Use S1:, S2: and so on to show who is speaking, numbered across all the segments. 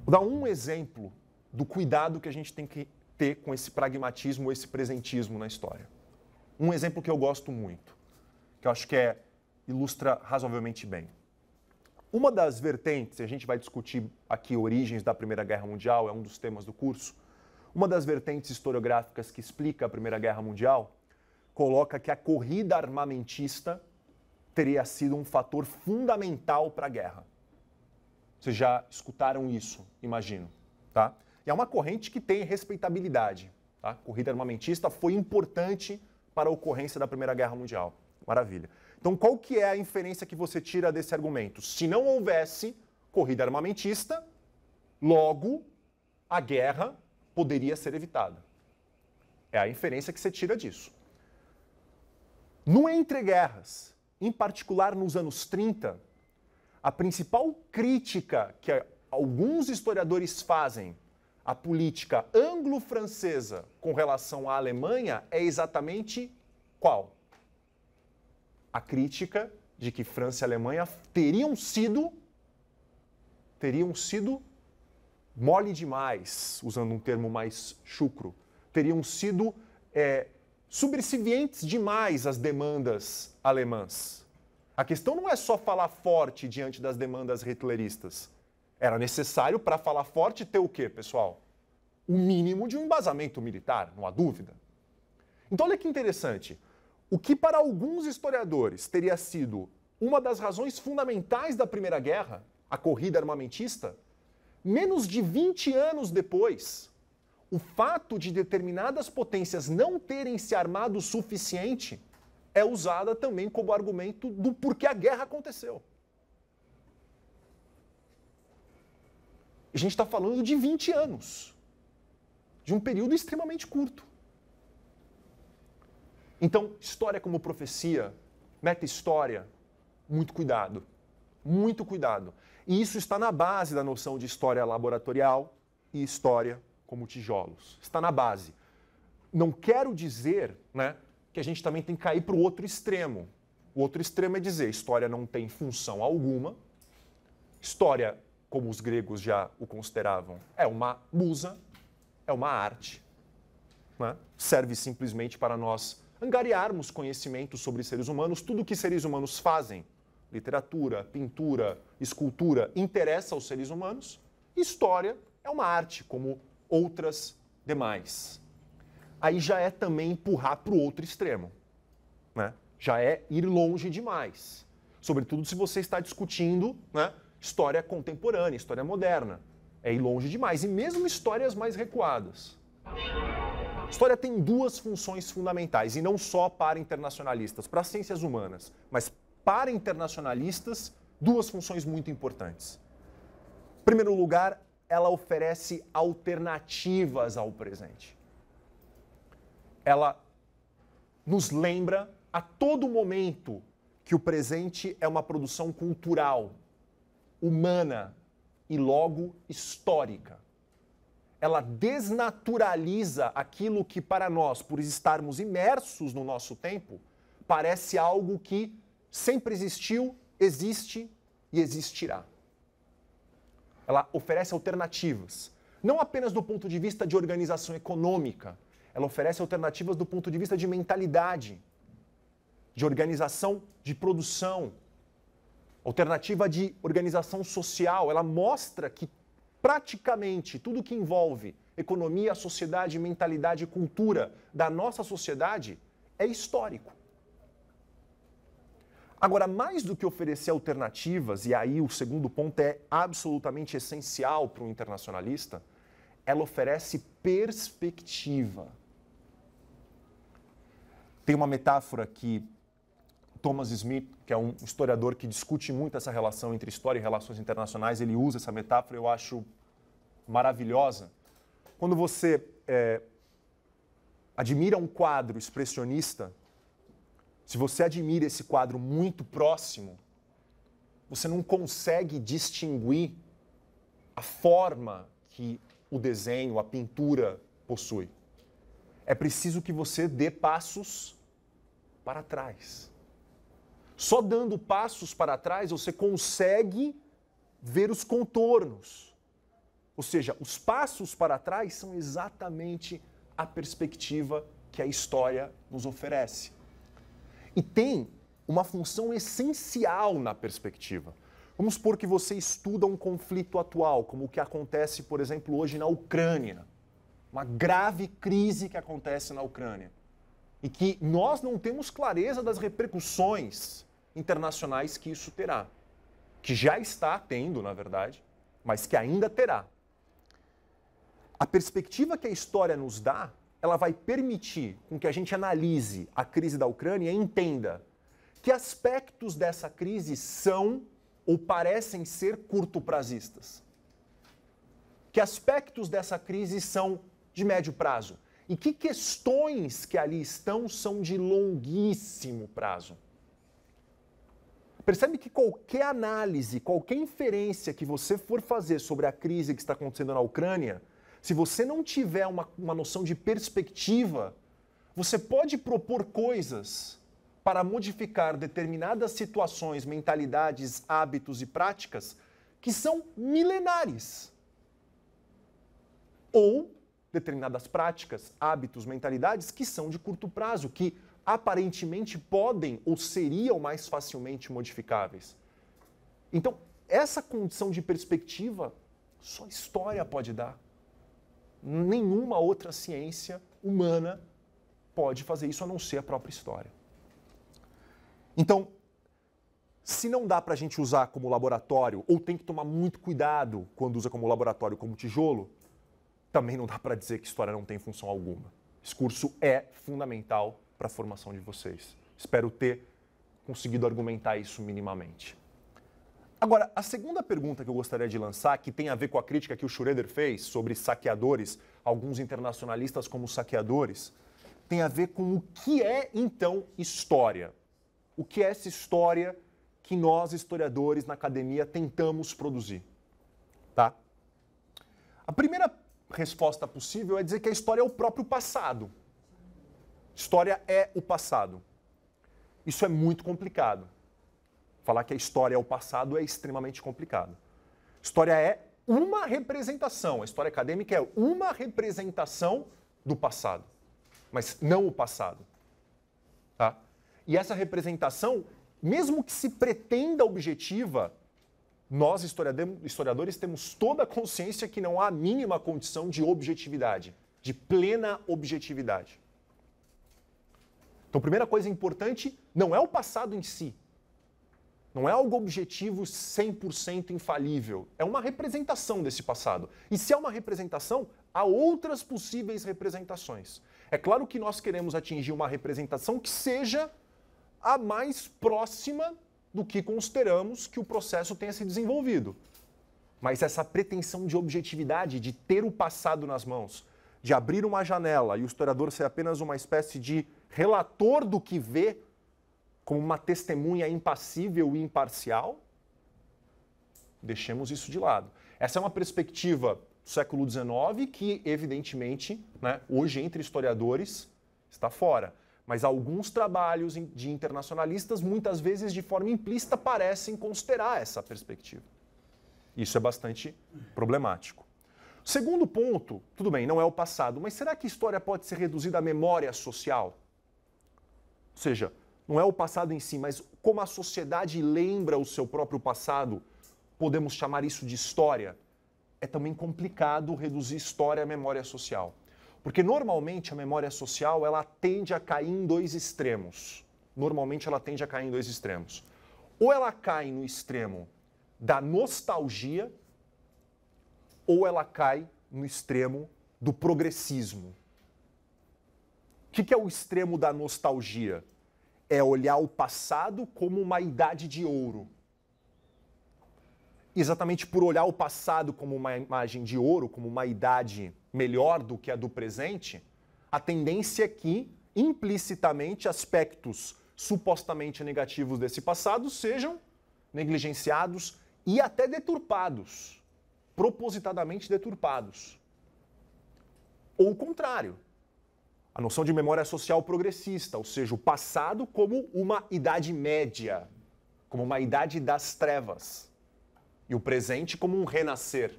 S1: Vou dar um exemplo do cuidado que a gente tem que ter com esse pragmatismo, esse presentismo na história. Um exemplo que eu gosto muito, que eu acho que ilustra razoavelmente bem. Uma das vertentes, e a gente vai discutir aqui origens da Primeira Guerra Mundial, é um dos temas do curso, uma das vertentes historiográficas que explica a Primeira Guerra Mundial coloca que a corrida armamentista teria sido um fator fundamental para a guerra. Vocês já escutaram isso, imagino, tá? E é uma corrente que tem respeitabilidade, tá? Corrida armamentista foi importante para a ocorrência da Primeira Guerra Mundial. Maravilha. Então, qual que é a inferência que você tira desse argumento? Se não houvesse corrida armamentista, logo a guerra poderia ser evitada. É a inferência que você tira disso. No entreguerras, em particular nos anos 30, a principal crítica que alguns historiadores fazem à política anglo-francesa com relação à Alemanha é exatamente qual? A crítica de que França e Alemanha teriam sido mole demais, usando um termo mais chucro, teriam sido subservientes demais às demandas alemãs. A questão não é só falar forte diante das demandas hitleristas. Era necessário, para falar forte, ter o quê, pessoal? O mínimo de um embasamento militar, não há dúvida. Então, olha que interessante. O que para alguns historiadores teria sido uma das razões fundamentais da Primeira Guerra, a corrida armamentista, menos de 20 anos depois, o fato de determinadas potências não terem se armado o suficiente é usada também como argumento do porquê a guerra aconteceu. A gente está falando de 20 anos, de um período extremamente curto. Então, história como profecia, meta-história, muito cuidado. Muito cuidado. E isso está na base da noção de história laboratorial e história como tijolos. Está na base. Não quero dizer, que a gente também tem que cair para o outro extremo. O outro extremo é dizer, história não tem função alguma. História, como os gregos já o consideravam, é uma musa, é uma arte. Serve simplesmente para nós angariarmos conhecimento sobre seres humanos, tudo que seres humanos fazem, literatura, pintura, escultura, interessa aos seres humanos. História é uma arte, como outras demais. Aí já é também empurrar para o outro extremo. Já é ir longe demais. Sobretudo se você está discutindo história contemporânea, história moderna. É ir longe demais. E mesmo histórias mais recuadas. História tem duas funções fundamentais, e não só para internacionalistas, para as ciências humanas, mas para internacionalistas, duas funções muito importantes. Em primeiro lugar, ela oferece alternativas ao presente. Ela nos lembra a todo momento que o presente é uma produção cultural, humana e logo histórica. Ela desnaturaliza aquilo que para nós, por estarmos imersos no nosso tempo, parece algo que sempre existiu, existe e existirá. Ela oferece alternativas, não apenas do ponto de vista de organização econômica, ela oferece alternativas do ponto de vista de mentalidade, de organização de produção, alternativa de organização social. Ela mostra que praticamente tudo que envolve economia, sociedade, mentalidade e cultura da nossa sociedade é histórico. Agora, mais do que oferecer alternativas, e aí o segundo ponto é absolutamente essencial para um internacionalista, ela oferece perspectiva. Tem uma metáfora que Thomas Smith, que é um historiador que discute muito essa relação entre história e relações internacionais, ele usa essa metáfora, eu acho maravilhosa. Quando você admira um quadro expressionista, se você admira esse quadro muito próximo, você não consegue distinguir a forma que o desenho, a pintura possui. É preciso que você dê passos para trás. Só dando passos para trás você consegue ver os contornos. Ou seja, os passos para trás são exatamente a perspectiva que a história nos oferece. E tem uma função essencial na perspectiva. Vamos supor que você estuda um conflito atual, como o que acontece, por exemplo, hoje na Ucrânia. Uma grave crise que acontece na Ucrânia. E que nós não temos clareza das repercussões internacionais que isso terá. Que já está tendo, na verdade, mas que ainda terá. A perspectiva que a história nos dá, ela vai permitir com que a gente analise a crise da Ucrânia e entenda que aspectos dessa crise são ou parecem ser curto-prazistas. Que aspectos dessa crise são de médio prazo e que questões que ali estão são de longuíssimo prazo. Percebe que qualquer análise, qualquer inferência que você for fazer sobre a crise que está acontecendo na Ucrânia, se você não tiver uma noção de perspectiva, você pode propor coisas para modificar determinadas situações, mentalidades, hábitos e práticas que são milenares. Ou determinadas práticas, hábitos, mentalidades que são de curto prazo, que aparentemente podem ou seriam mais facilmente modificáveis. Então, essa condição de perspectiva só a história pode dar. Nenhuma outra ciência humana pode fazer isso a não ser a própria história. Então, se não dá para a gente usar como laboratório, ou tem que tomar muito cuidado quando usa como laboratório, como tijolo, também não dá para dizer que história não tem função alguma. Esse curso é fundamental para a formação de vocês. Espero ter conseguido argumentar isso minimamente. Agora, a segunda pergunta que eu gostaria de lançar, que tem a ver com a crítica que o Schroeder fez sobre saqueadores, alguns internacionalistas como saqueadores, tem a ver com o que é, então, história. O que é essa história que nós, historiadores, na academia, tentamos produzir. Tá? A primeira resposta possível é dizer que a história é o próprio passado. História é o passado. Isso é muito complicado. Falar que a história é o passado é extremamente complicado. História é uma representação. A história acadêmica é uma representação do passado, mas não o passado. Tá? E essa representação, mesmo que se pretenda objetiva, nós, historiadores, temos toda a consciência que não há a mínima condição de objetividade, de plena objetividade. Então, a primeira coisa importante não é o passado em si. Não é algo objetivo 100% infalível. É uma representação desse passado. E se é uma representação, há outras possíveis representações. É claro que nós queremos atingir uma representação que seja a mais próxima do que consideramos que o processo tenha se desenvolvido. Mas essa pretensão de objetividade, de ter o passado nas mãos, de abrir uma janela e o historiador ser apenas uma espécie de relator do que vê, como uma testemunha impassível e imparcial, deixemos isso de lado. Essa é uma perspectiva do século XIX que, evidentemente, né, hoje entre historiadores está fora. Mas alguns trabalhos de internacionalistas, muitas vezes de forma implícita, parecem considerar essa perspectiva. Isso é bastante problemático. Segundo ponto, tudo bem, não é o passado, mas será que a história pode ser reduzida à memória social? Ou seja, não é o passado em si, mas como a sociedade lembra o seu próprio passado, podemos chamar isso de história? É também complicado reduzir história à memória social. Porque normalmente a memória social ela tende a cair em dois extremos. Normalmente ela tende a cair em dois extremos. Ou ela cai no extremo da nostalgia, ou ela cai no extremo do progressismo. O que é o extremo da nostalgia? É olhar o passado como uma idade de ouro. Exatamente por olhar o passado como uma imagem de ouro, como uma idade melhor do que a do presente, a tendência é que, implicitamente, aspectos supostamente negativos desse passado sejam negligenciados e até deturpados, propositadamente deturpados. Ou o contrário. A noção de memória social progressista, ou seja, o passado como uma idade média, como uma idade das trevas, e o presente como um renascer.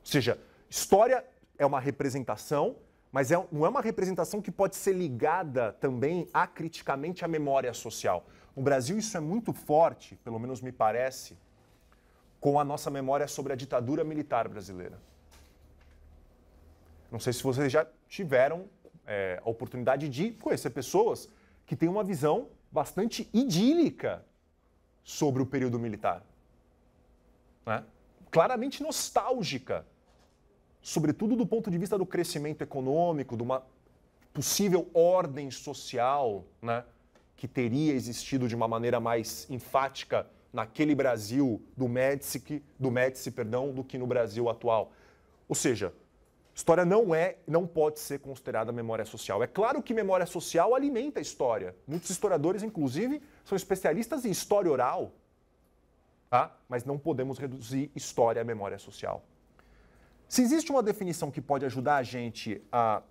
S1: seja, história é uma representação, mas não é uma representação que pode ser ligada também acriticamente à memória social. No Brasil isso é muito forte, pelo menos me parece, com a nossa memória sobre a ditadura militar brasileira. Não sei se vocês já tiveram a oportunidade de conhecer pessoas que têm uma visão bastante idílica sobre o período militar. Né? Claramente nostálgica, sobretudo do ponto de vista do crescimento econômico, de uma possível ordem social, né, que teria existido de uma maneira mais enfática naquele Brasil do Médici, do que no Brasil atual. Ou seja, história não pode ser considerada memória social. É claro que memória social alimenta a história. Muitos historiadores, inclusive, são especialistas em história oral, tá? Mas não podemos reduzir história à memória social. Se existe uma definição que pode ajudar a gente a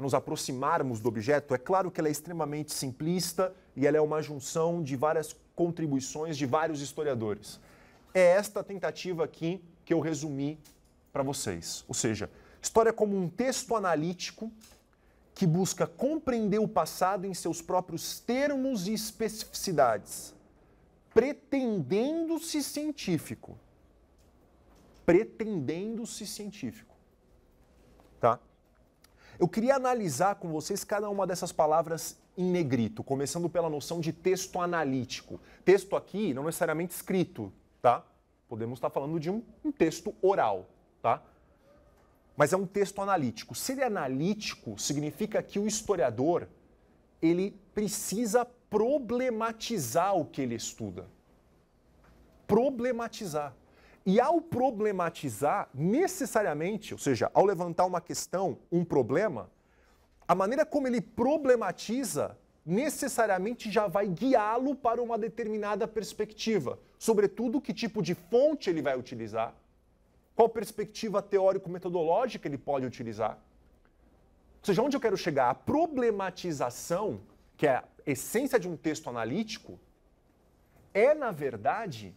S1: nos aproximarmos do objeto, é claro que ela é extremamente simplista e ela é uma junção de várias contribuições de vários historiadores. É esta tentativa aqui que eu resumi para vocês. Ou seja, história como um texto analítico que busca compreender o passado em seus próprios termos e especificidades, pretendendo-se científico. Pretendendo-se científico. Tá? Eu queria analisar com vocês cada uma dessas palavras em negrito, começando pela noção de texto analítico. Texto aqui não necessariamente escrito, tá? Podemos estar falando de um texto oral, tá? Mas é um texto analítico. Ser analítico significa que o historiador, ele precisa problematizar o que ele estuda. Problematizar. E ao problematizar, necessariamente, ou seja, ao levantar uma questão, um problema, a maneira como ele problematiza necessariamente já vai guiá-lo para uma determinada perspectiva. Sobretudo, que tipo de fonte ele vai utilizar, qual perspectiva teórico-metodológica ele pode utilizar. Ou seja, onde eu quero chegar? A problematização, que é a essência de um texto analítico, é, na verdade,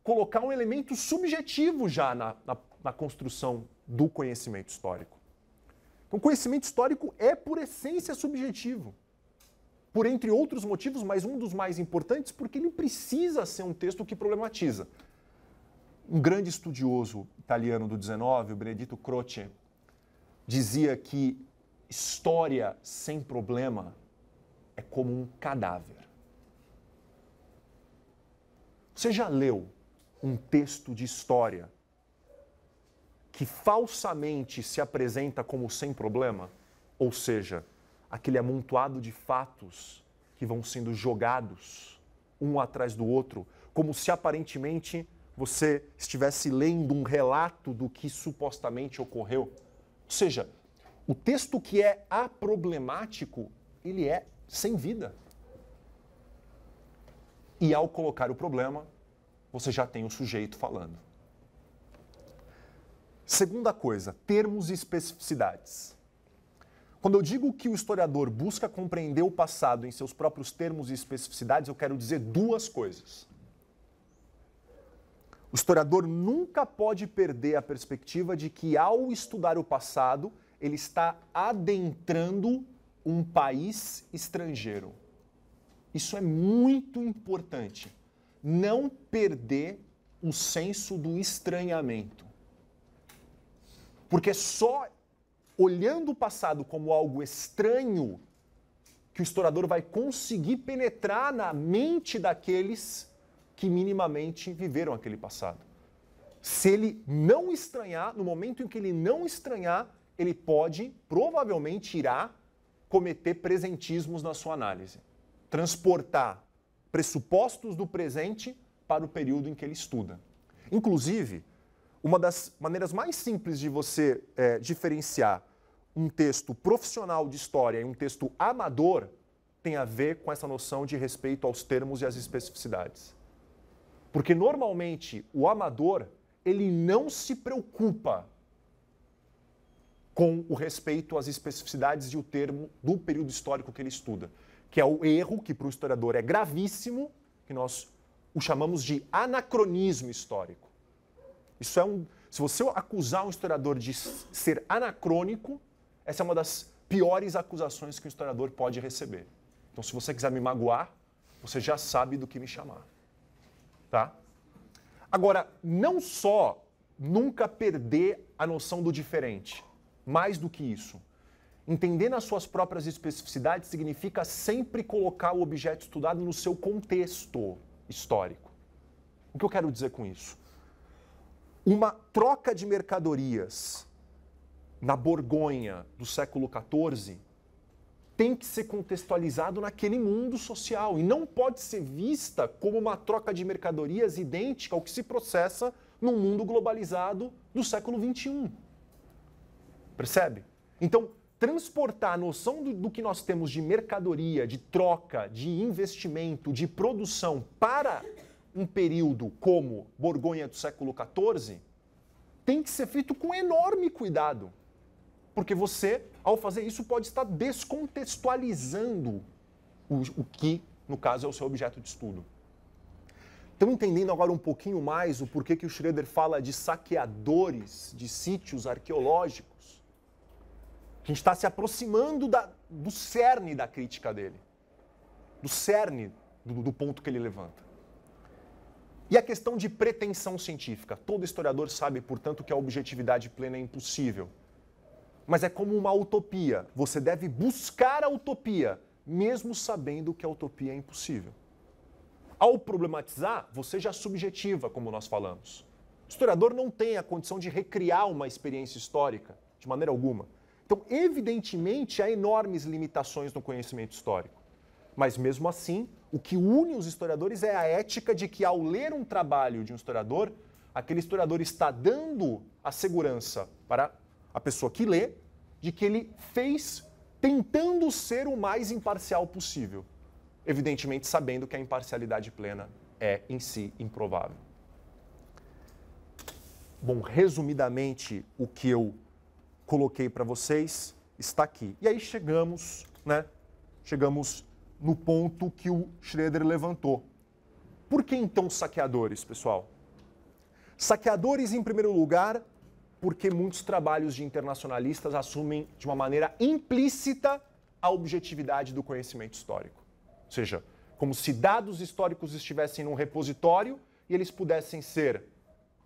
S1: colocar um elemento subjetivo já na construção do conhecimento histórico. Então, o conhecimento histórico é, por essência, subjetivo. Por entre outros motivos, mas um dos mais importantes, porque ele precisa ser um texto que problematiza. Um grande estudioso italiano do XIX, o Benedetto Croce, dizia que história sem problema é como um cadáver. Você já leu um texto de história que falsamente se apresenta como sem problema? Ou seja, aquele amontoado de fatos que vão sendo jogados um atrás do outro, como se aparentemente você estivesse lendo um relato do que supostamente ocorreu. Ou seja, o texto que é aproblemático, ele é sem vida. E ao colocar o problema, você já tem o sujeito falando. Segunda coisa, termos e especificidades. Quando eu digo que o historiador busca compreender o passado em seus próprios termos e especificidades, eu quero dizer duas coisas. O historiador nunca pode perder a perspectiva de que, ao estudar o passado, ele está adentrando um país estrangeiro. Isso é muito importante. Não perder o senso do estranhamento. Porque só olhando o passado como algo estranho que o historiador vai conseguir penetrar na mente daqueles que minimamente viveram aquele passado. Se ele não estranhar, no momento em que ele não estranhar, ele pode, provavelmente irá, cometer presentismos na sua análise. Transportar pressupostos do presente para o período em que ele estuda. Inclusive, uma das maneiras mais simples de você diferenciar um texto profissional de história e um texto amador tem a ver com essa noção de respeito aos termos e às especificidades. Porque, normalmente, o amador, ele não se preocupa com o respeito às especificidades e o termo do período histórico que ele estuda, que é o erro que para o historiador é gravíssimo, que nós o chamamos de anacronismo histórico. Isso Se você acusar um historiador de ser anacrônico, essa é uma das piores acusações que um historiador pode receber. Então, se você quiser me magoar, você já sabe do que me chamar. Tá? Agora, não só nunca perder a noção do diferente, mais do que isso. Entender nas suas próprias especificidades significa sempre colocar o objeto estudado no seu contexto histórico. O que eu quero dizer com isso? Uma troca de mercadorias na Borgonha do século XIV tem que ser contextualizado naquele mundo social e não pode ser vista como uma troca de mercadorias idêntica ao que se processa num mundo globalizado do século XXI. Percebe? Então, transportar a noção do que nós temos de mercadoria, de troca, de investimento, de produção para um período como Borgonha do século XIV tem que ser feito com enorme cuidado. Porque você, ao fazer isso, pode estar descontextualizando o que, no caso, é o seu objeto de estudo. Estão entendendo agora um pouquinho mais o porquê que o Schroeder fala de saqueadores de sítios arqueológicos? A gente está se aproximando do cerne da crítica dele, do cerne do ponto que ele levanta. E a questão de pretensão científica. Todo historiador sabe, portanto, que a objetividade plena é impossível. Mas é como uma utopia. Você deve buscar a utopia, mesmo sabendo que a utopia é impossível. Ao problematizar, você já subjetiva, como nós falamos. O historiador não tem a condição de recriar uma experiência histórica, de maneira alguma. Então, evidentemente, há enormes limitações no conhecimento histórico. Mas, mesmo assim, o que une os historiadores é a ética de que, ao ler um trabalho de um historiador, aquele historiador está dando a segurança para a pessoa que lê de que ele fez tentando ser o mais imparcial possível. Evidentemente, sabendo que a imparcialidade plena é, em si, improvável. Bom, resumidamente, o que eu coloquei para vocês está aqui. E aí chegamos no ponto que o Schroeder levantou. Por que então saqueadores, pessoal? Saqueadores, em primeiro lugar, porque muitos trabalhos de internacionalistas assumem de uma maneira implícita a objetividade do conhecimento histórico. Ou seja, como se dados históricos estivessem num repositório e eles pudessem ser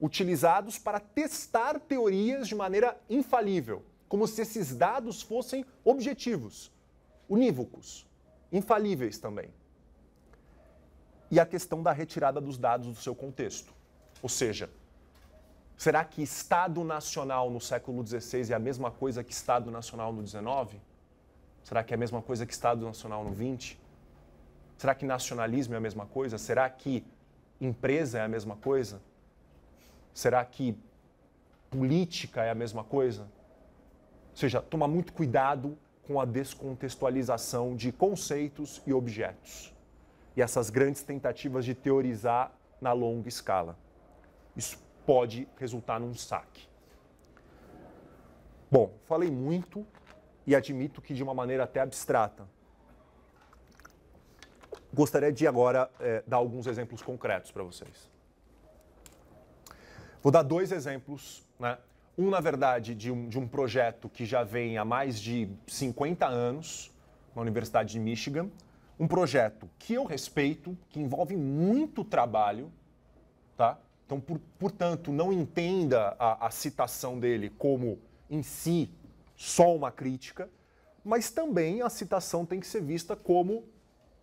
S1: utilizados para testar teorias de maneira infalível, como se esses dados fossem objetivos, unívocos, infalíveis também. E a questão da retirada dos dados do seu contexto. Ou seja, será que Estado Nacional no século XVI é a mesma coisa que Estado Nacional no XIX? Será que é a mesma coisa que Estado Nacional no XX? Será que nacionalismo é a mesma coisa? Será que empresa é a mesma coisa? Será que política é a mesma coisa? Ou seja, tomar muito cuidado com a descontextualização de conceitos e objetos. E essas grandes tentativas de teorizar na longa escala. Isso pode resultar num saque. Bom, falei muito e admito que de uma maneira até abstrata. Gostaria de agora dar alguns exemplos concretos para vocês. Vou dar dois exemplos, né? Um, na verdade, de um projeto que já vem há mais de 50 anos na Universidade de Michigan. Um projeto que eu respeito, que envolve muito trabalho, tá? Então, portanto, não entenda a citação dele como, em si, só uma crítica, mas também a citação tem que ser vista como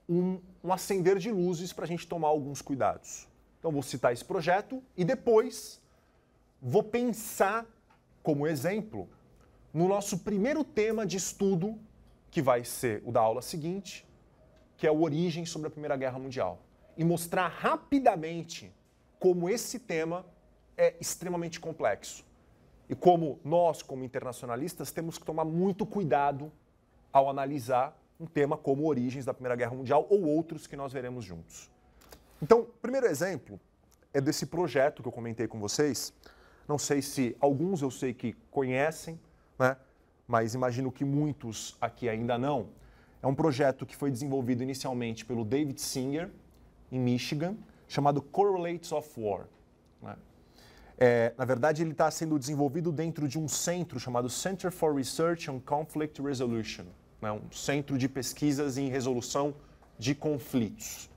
S1: um acender de luzes para a gente tomar alguns cuidados. Então, vou citar esse projeto e depois vou pensar, como exemplo, no nosso primeiro tema de estudo, que vai ser o da aula seguinte, que é o Origem sobre a Primeira Guerra Mundial. E mostrar rapidamente como esse tema é extremamente complexo. E como nós, como internacionalistas, temos que tomar muito cuidado ao analisar um tema como Origens da Primeira Guerra Mundial ou outros que nós veremos juntos. Então, o primeiro exemplo é desse projeto que eu comentei com vocês. Não sei se alguns eu sei que conhecem, né? Mas imagino que muitos aqui ainda não. É um projeto que foi desenvolvido inicialmente pelo David Singer, em Michigan, chamado Correlates of War, né? Na verdade, ele está sendo desenvolvido dentro de um centro chamado Center for Research on Conflict Resolution, né? Um centro de pesquisas em resolução de conflitos.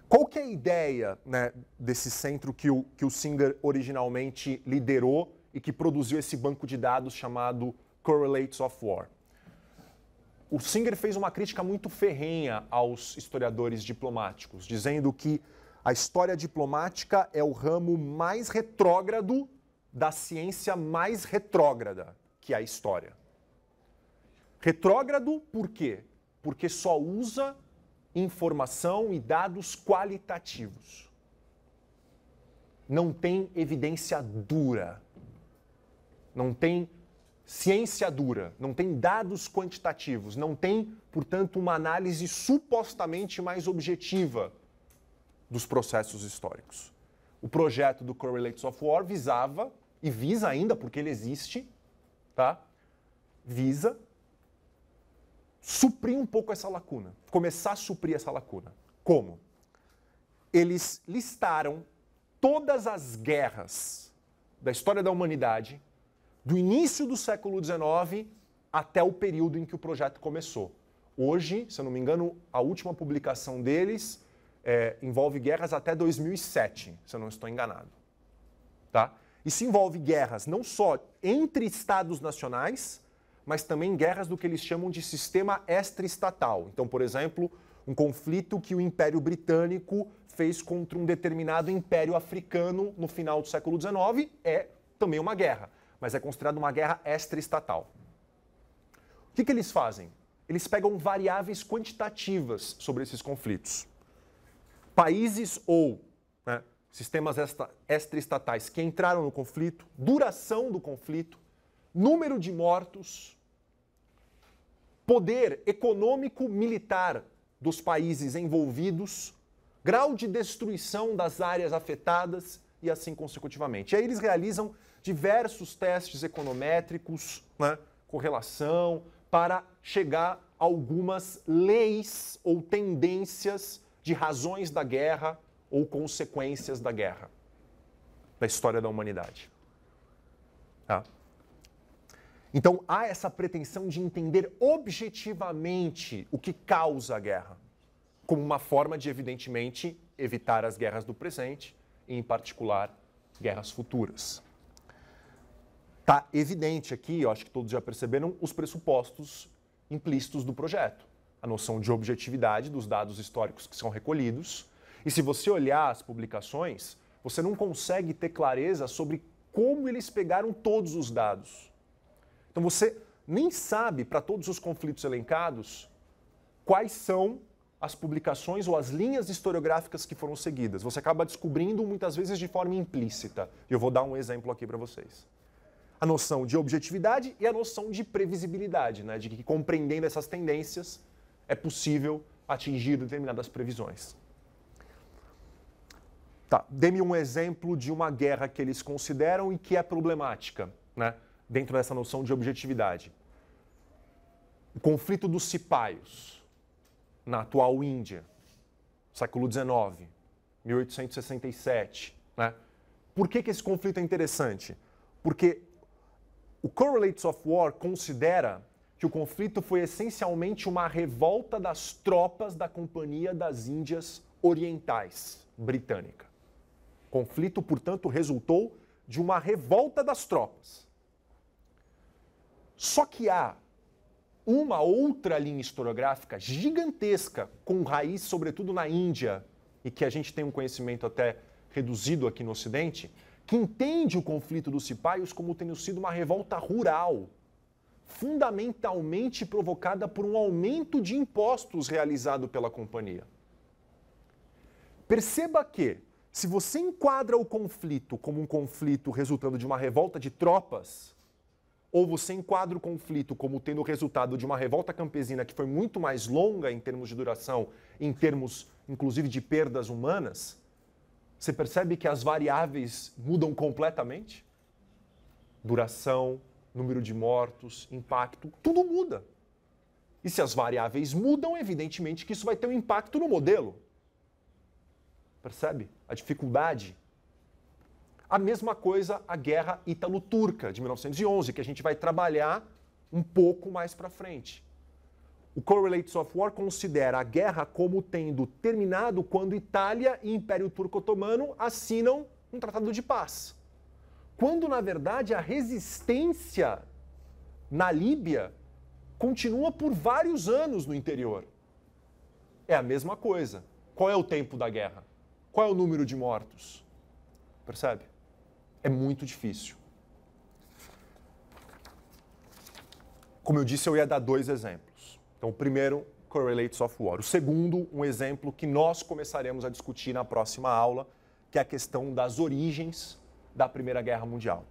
S1: Qual que é a ideia, né, desse centro que o Singer originalmente liderou e que produziu esse banco de dados chamado Correlates of War? O Singer fez uma crítica muito ferrenha aos historiadores diplomáticos, dizendo que a história diplomática é o ramo mais retrógrado da ciência mais retrógrada, que é a história. Retrógrado por quê? Porque só usa informação e dados qualitativos. Não tem evidência dura. Não tem ciência dura. Não tem dados quantitativos. Não tem, portanto, uma análise supostamente mais objetiva dos processos históricos. O projeto do Correlates of War visava, e visa ainda, porque ele existe, tá? Visa suprir um pouco essa lacuna, começar a suprir essa lacuna. Como? Eles listaram todas as guerras da história da humanidade, do início do século XIX até o período em que o projeto começou. Hoje, se eu não me engano, a última publicação deles envolve guerras até 2007, se eu não estou enganado. Tá? Isso envolve guerras não só entre estados nacionais, mas também guerras do que eles chamam de sistema extraestatal. Então, por exemplo, um conflito que o Império Britânico fez contra um determinado império africano no final do século XIX é também uma guerra, mas é considerado uma guerra extraestatal. O que eles fazem? Eles pegam variáveis quantitativas sobre esses conflitos. Países ou sistemas extraestatais que entraram no conflito, duração do conflito, número de mortos, poder econômico militar dos países envolvidos, grau de destruição das áreas afetadas e assim consecutivamente. E aí eles realizam diversos testes econométricos, correlação, para chegar a algumas leis ou tendências de razões da guerra ou consequências da guerra da história da humanidade. Tá? Então, há essa pretensão de entender objetivamente o que causa a guerra, como uma forma de, evidentemente, evitar as guerras do presente e, em particular, guerras futuras. Está evidente aqui, eu acho que todos já perceberam, os pressupostos implícitos do projeto. A noção de objetividade dos dados históricos que são recolhidos. E se você olhar as publicações, você não consegue ter clareza sobre como eles pegaram todos os dados. Então você nem sabe, para todos os conflitos elencados, quais são as publicações ou as linhas historiográficas que foram seguidas. Você acaba descobrindo muitas vezes de forma implícita. E eu vou dar um exemplo aqui para vocês. A noção de objetividade e a noção de previsibilidade, de que compreendendo essas tendências é possível atingir determinadas previsões. Tá, dê-me um exemplo de uma guerra que eles consideram e que é problemática, dentro dessa noção de objetividade. O conflito dos cipaios, na atual Índia, século XIX, 1867. Por que esse conflito é interessante? Porque o Correlates of War considera que o conflito foi essencialmente uma revolta das tropas da Companhia das Índias Orientais britânica. O conflito, portanto, resultou de uma revolta das tropas. Só que há uma outra linha historiográfica gigantesca, com raiz sobretudo na Índia, e que a gente tem um conhecimento até reduzido aqui no Ocidente, que entende o conflito dos cipaios como tendo sido uma revolta rural, fundamentalmente provocada por um aumento de impostos realizado pela companhia. Perceba que, se você enquadra o conflito como um conflito resultando de uma revolta de tropas, ou você enquadra o conflito como tendo o resultado de uma revolta campesina que foi muito mais longa em termos de duração, em termos, inclusive, de perdas humanas, você percebe que as variáveis mudam completamente? Duração, número de mortos, impacto, tudo muda. E se as variáveis mudam, evidentemente que isso vai ter um impacto no modelo. Percebe a dificuldade? A mesma coisa a Guerra Ítalo-Turca, de 1911, que a gente vai trabalhar um pouco mais para frente. O Correlates of War considera a guerra como tendo terminado quando Itália e Império Turco-Otomano assinam um tratado de paz. Quando, na verdade, a resistência na Líbia continua por vários anos no interior. É a mesma coisa. Qual é o tempo da guerra? Qual é o número de mortos? Percebe? É muito difícil. Como eu disse, eu ia dar 2 exemplos. Então, o primeiro, Correlates of War. O segundo, um exemplo que nós começaremos a discutir na próxima aula, que é a questão das origens da Primeira Guerra Mundial.